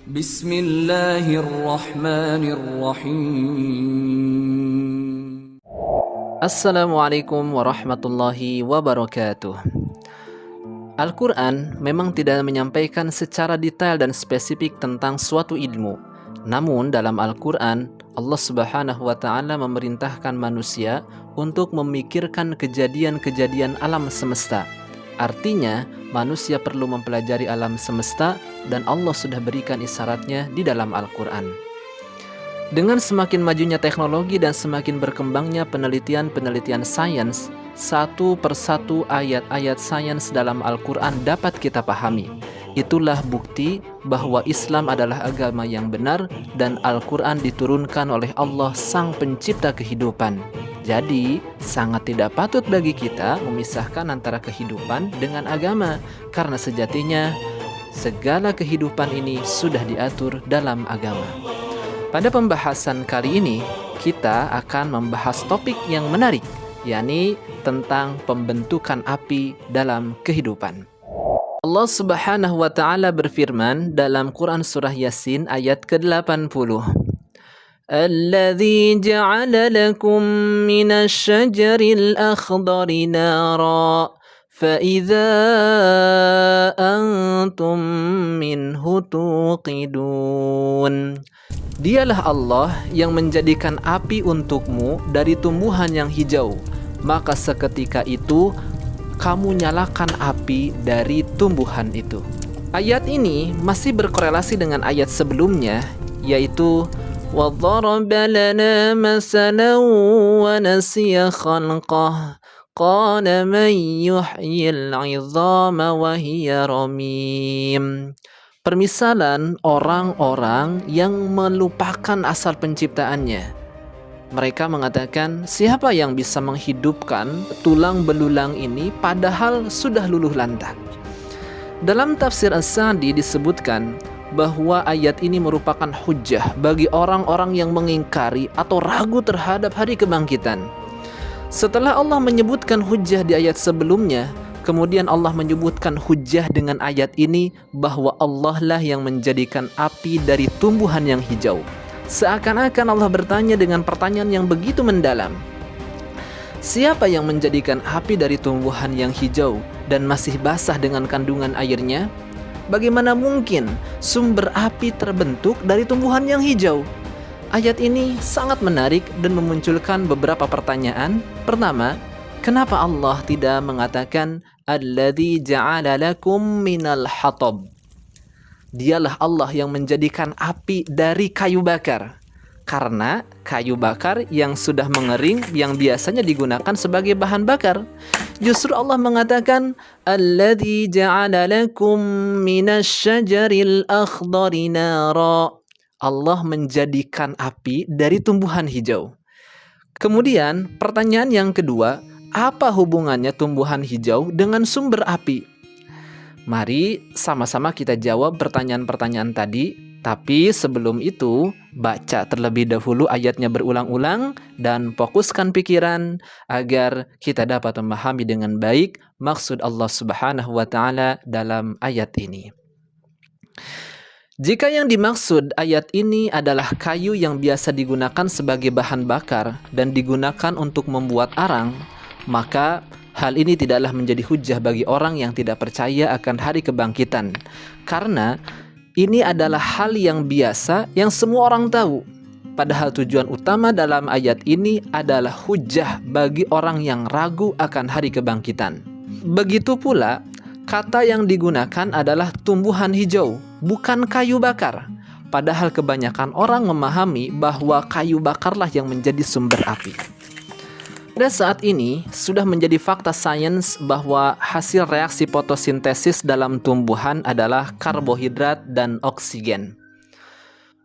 Bismillahirrahmanirrahim. Assalamualaikum warahmatullahi wabarakatuh. Al-Quran memang tidak menyampaikan secara detail dan spesifik tentang suatu ilmu. Namun dalam Al-Quran, Allah Subhanahu wa Ta'ala memerintahkan manusia untuk memikirkan kejadian-kejadian alam semesta. Artinya, manusia perlu mempelajari alam semesta dan Allah sudah berikan isyaratnya di dalam Al-Quran. Dengan semakin majunya teknologi dan semakin berkembangnya penelitian-penelitian sains, satu persatu ayat-ayat sains dalam Al-Quran dapat kita pahami. Itulah bukti bahwa Islam adalah agama yang benar dan Al-Quran diturunkan oleh Allah Sang Pencipta kehidupan. Jadi, sangat tidak patut bagi kita memisahkan antara kehidupan dengan agama, karena sejatinya segala kehidupan ini sudah diatur dalam agama. Pada pembahasan kali ini, kita akan membahas topik yang menarik, yakni tentang pembentukan api dalam kehidupan. Allah Subhanahu wa Ta'ala berfirman dalam Quran Surah Yasin ayat ke-80. Alladzi ja'ala lakum minasy-syajaril akhdari nara فَإِذَا أَنْتُمْ مِنْهُ تُوقِدُونَ. Dialah Allah yang menjadikan api untukmu dari tumbuhan yang hijau, maka seketika itu kamu nyalakan api dari tumbuhan itu. Ayat ini masih berkorelasi dengan ayat sebelumnya, yaitu وَضَرَبَ لَنَا مَثَلًا وَنَسِيَ خَلْقَهُ قَالَ مَنْ يُحْيِي الْعِظَامَ وَهِيَ رَمِيمٌ. Permisalan orang-orang yang melupakan asal penciptaannya. Mereka mengatakan, siapa yang bisa menghidupkan tulang belulang ini padahal sudah luluh lantak? Dalam tafsir As-Sa'di disebutkan bahwa ayat ini merupakan hujjah bagi orang-orang yang mengingkari atau ragu terhadap hari kebangkitan. Setelah Allah menyebutkan hujjah di ayat sebelumnya, kemudian Allah menyebutkan hujjah dengan ayat ini bahwa Allah lah yang menjadikan api dari tumbuhan yang hijau. Seakan-akan Allah bertanya dengan pertanyaan yang begitu mendalam. Siapa yang menjadikan api dari tumbuhan yang hijau dan masih basah dengan kandungan airnya? Bagaimana mungkin sumber api terbentuk dari tumbuhan yang hijau? Ayat ini sangat menarik dan memunculkan beberapa pertanyaan. Pertama, kenapa Allah tidak mengatakan alladzi ja'ala lakum minal hatab? Dialah Allah yang menjadikan api dari kayu bakar. Karena kayu bakar yang sudah mengering yang biasanya digunakan sebagai bahan bakar. Justru Allah mengatakan alladzi ja'ala lakum minasy-syajaril akhdari nara. Allah menjadikan api dari tumbuhan hijau. Kemudian pertanyaan yang kedua, apa hubungannya tumbuhan hijau dengan sumber api? Mari sama-sama kita jawab pertanyaan-pertanyaan tadi. Tapi sebelum itu, baca terlebih dahulu ayatnya berulang-ulang dan fokuskan pikiran agar kita dapat memahami dengan baik maksud Allah Subhanahu wa Ta'ala dalam ayat ini. Jika yang dimaksud ayat ini adalah kayu yang biasa digunakan sebagai bahan bakar dan digunakan untuk membuat arang, maka hal ini tidaklah menjadi hujjah bagi orang yang tidak percaya akan hari kebangkitan. Karena ini adalah hal yang biasa yang semua orang tahu. Padahal tujuan utama dalam ayat ini adalah hujjah bagi orang yang ragu akan hari kebangkitan. Begitu pula, kata yang digunakan adalah tumbuhan hijau, bukan kayu bakar. Padahal kebanyakan orang memahami bahwa kayu bakarlah yang menjadi sumber api. Pada saat ini, sudah menjadi fakta sains bahwa hasil reaksi fotosintesis dalam tumbuhan adalah karbohidrat dan oksigen.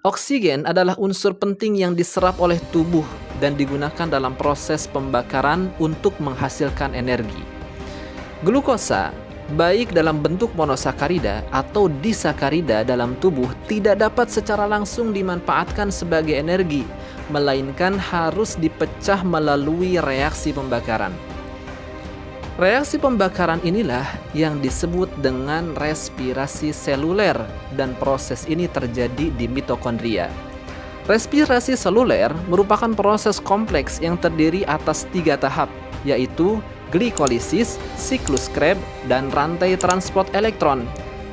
Oksigen adalah unsur penting yang diserap oleh tubuh dan digunakan dalam proses pembakaran untuk menghasilkan energi. Glukosa, baik dalam bentuk monosakarida atau disakarida dalam tubuh, tidak dapat secara langsung dimanfaatkan sebagai energi, melainkan harus dipecah melalui reaksi pembakaran. Reaksi pembakaran inilah yang disebut dengan respirasi seluler dan proses ini terjadi di mitokondria. Respirasi seluler merupakan proses kompleks yang terdiri atas 3 tahap, yaitu glikolisis, siklus Krebs, dan rantai transport elektron.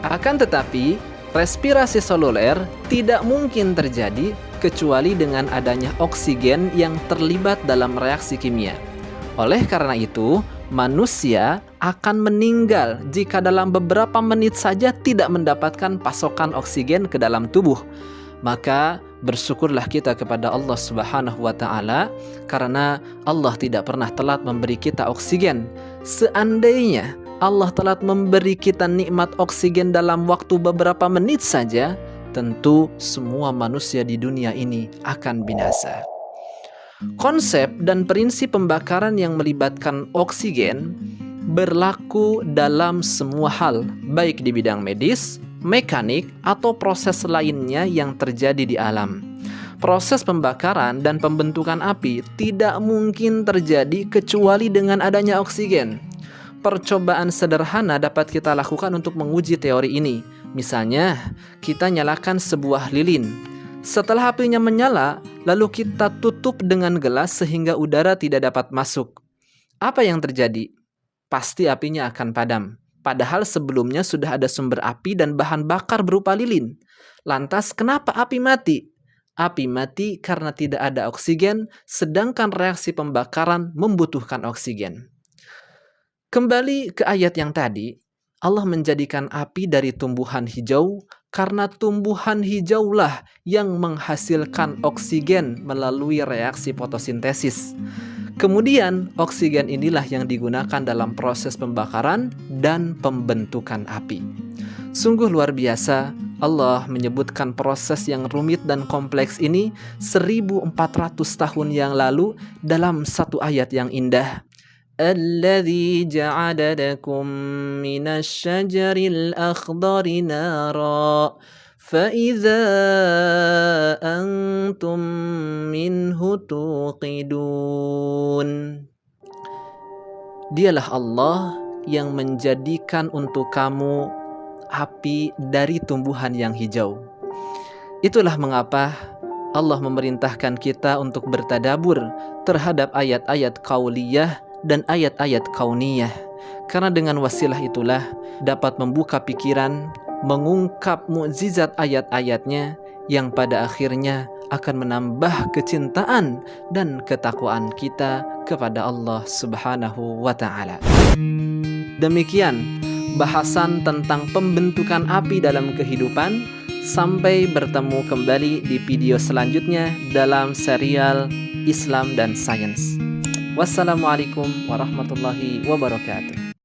Akan tetapi, respirasi seluler tidak mungkin terjadi kecuali dengan adanya oksigen yang terlibat dalam reaksi kimia. Oleh karena itu, manusia akan meninggal jika dalam beberapa menit saja tidak mendapatkan pasokan oksigen ke dalam tubuh. Maka bersyukurlah kita kepada Allah Subhanahu wa Ta'ala, karena Allah tidak pernah telat memberi kita oksigen. Seandainya Allah telat memberi kita nikmat oksigen dalam waktu beberapa menit saja, tentu semua manusia di dunia ini akan binasa. Konsep dan prinsip pembakaran yang melibatkan oksigen berlaku dalam semua hal, baik di bidang medis, mekanik, atau proses lainnya yang terjadi di alam. Proses pembakaran dan pembentukan api tidak mungkin terjadi kecuali dengan adanya oksigen. Percobaan sederhana dapat kita lakukan untuk menguji teori ini. Misalnya, kita nyalakan sebuah lilin. Setelah apinya menyala, lalu kita tutup dengan gelas sehingga udara tidak dapat masuk. Apa yang terjadi? Pasti apinya akan padam. Padahal sebelumnya sudah ada sumber api dan bahan bakar berupa lilin. Lantas kenapa api mati? Api mati karena tidak ada oksigen, sedangkan reaksi pembakaran membutuhkan oksigen. Kembali ke ayat yang tadi, Allah menjadikan api dari tumbuhan hijau karena tumbuhan hijaulah yang menghasilkan oksigen melalui reaksi fotosintesis. Kemudian, oksigen inilah yang digunakan dalam proses pembakaran dan pembentukan api. Sungguh luar biasa, Allah menyebutkan proses yang rumit dan kompleks ini 1400 tahun yang lalu dalam satu ayat yang indah. الذي جعل لكم من الشجر الأخضر نارا فإذا أنتم منه توقدون. Dialah Allah yang menjadikan untuk kamu api dari tumbuhan yang hijau. Itulah mengapa Allah memerintahkan kita untuk bertadabur terhadap ayat-ayat qauliyah dan ayat-ayat kauniyah, karena dengan wasilah itulah dapat membuka pikiran, mengungkap mukjizat ayat-ayatnya yang pada akhirnya akan menambah kecintaan dan ketakwaan kita kepada Allah Subhanahu wa Ta'ala. Demikian bahasan tentang pembentukan api dalam kehidupan. Sampai bertemu kembali di video selanjutnya dalam serial Islam dan Sains. Wassalamualaikum warahmatullahi wabarakatuh.